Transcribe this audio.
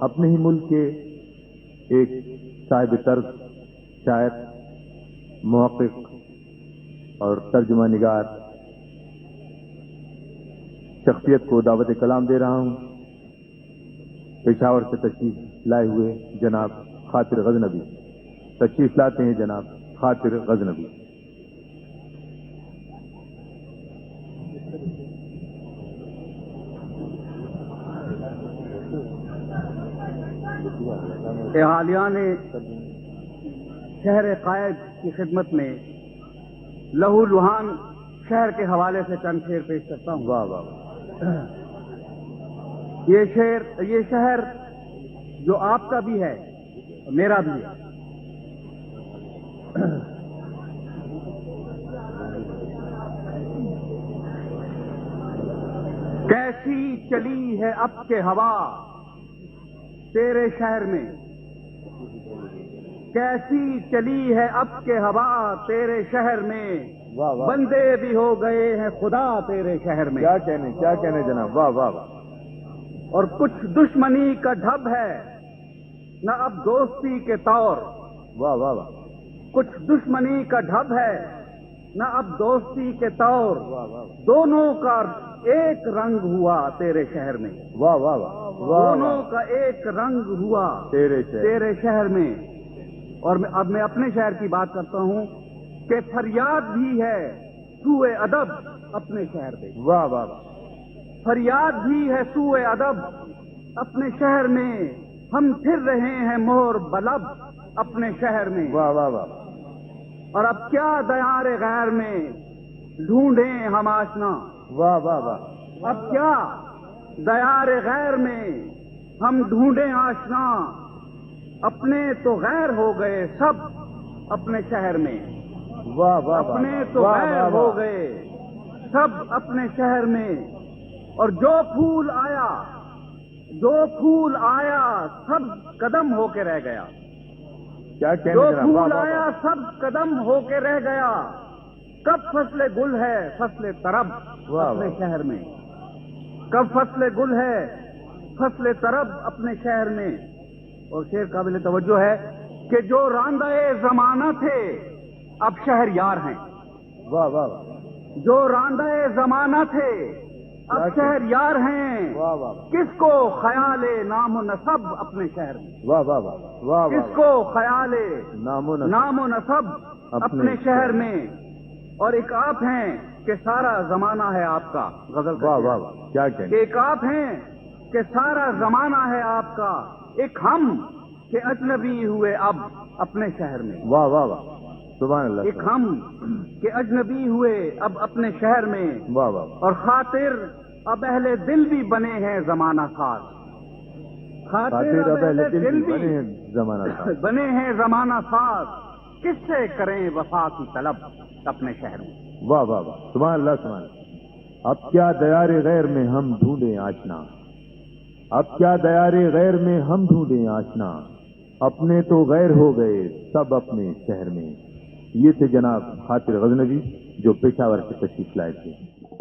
اپنے ہی ملک کے ایک صاحب طرز شاعر، محقق اور ترجمہ نگار شخصیت کو دعوت کلام دے رہا ہوں۔ پشاور سے تشریف لائے ہوئے جناب خاطر غزنوی، تشریف لاتے ہیں جناب خاطر غزنوی۔ اہالیان شہر قائد کی خدمت میں لہو لوہان شہر کے حوالے سے چند شعر پیش کرتا ہوں۔ واہ واہ۔ یہ شہر جو آپ کا بھی ہے میرا بھی ہے، کیسی چلی ہے اب کے ہوا تیرے شہر میں، کیسی چلی ہے اب کے ہوا تیرے شہر میں، بندے بھی ہو گئے ہیں خدا تیرے شہر میں۔ کیا کہنے جناب، واہ واہ واہ۔ اور کچھ دشمنی کا ڈھب ہے نہ اب دوستی کے طور، واہ واہ واہ۔ کچھ دشمنی کا ڈھب ہے نہ اب دوستی کے طور، دونوں کا ایک رنگ ہوا تیرے شہر میں، واہ واہ واہ۔ دونوں کا ایک رنگ ہوا تیرے شہر میں۔ اور اب میں اپنے شہر کی بات کرتا ہوں کہ فریاد بھی ہے سوئے ادب اپنے شہر میں، واہ واہ واہ۔ فریاد بھی ہے سوئے ادب اپنے شہر میں، ہم پھر رہے ہیں مہر بلب اپنے شہر میں۔ واہ واہ واہ۔ اور اب کیا دیار غیر میں ڈھونڈیں ہم آشنا، واہ واہ واہ۔ اب کیا دیار غیر میں ہم ڈھونڈیں آشنا، اپنے تو غیر ہو گئے سب اپنے شہر میں، واہ واہ۔ اپنے تو غیر ہو گئے سب اپنے شہر میں۔ اور جو پھول آیا سب قدم ہو کے رہ گیا، کیا جو پھول آیا سب قدم ہو کے رہ گیا، کب فصل گل ہے فصل طرب اپنے شہر میں، کب فصل گل ہے فصل طرب اپنے شہر میں۔ اور شعر قابل توجہ ہے کہ جو راندہ زمانہ تھے اب شہر یار ہیں، واہ واہ واہ۔ جو راندہ زمانہ تھے اب شہر یار ہیں، کس کو خیال نام و نسب اپنے شہر میں، واہ واہ واہ۔ کس کو خیال نام و نسب اپنے شہر میں۔ اور ایک آپ ہیں کہ سارا زمانہ ہے آپ کا، غزل کا واہ واہ واہ۔ کیا کہنے۔ ایک آپ ہیں کہ سارا زمانہ ہے آپ کا، ایک ہم کہ اجنبی ہوئے اب اپنے شہر میں، واہ واہ واہ۔ سبحان اللہ۔ ایک ہم کہ اجنبی ہوئے اب اپنے شہر میں، واہ واہ۔ اور خاطر اب اہل دل بھی بنے ہیں زمانہ ساز، خاطر اب اہل دل بھی بنے ہیں زمانہ ساز، کس سے کریں وفا کی طلب اپنے شہر میں۔ واہ واہ واہ۔ سبحان اللہ سبحان اللہ۔ اب کیا دیار غیر میں ہم ڈھونڈیں آشنا، اب کیا دیار غیر میں ہم ڈھونڈیں آشنا، اپنے تو غیر ہو گئے سب اپنے شہر میں۔ یہ تھے جناب خاطر غزنوی جو پشاور سے تشریف لائے تھے۔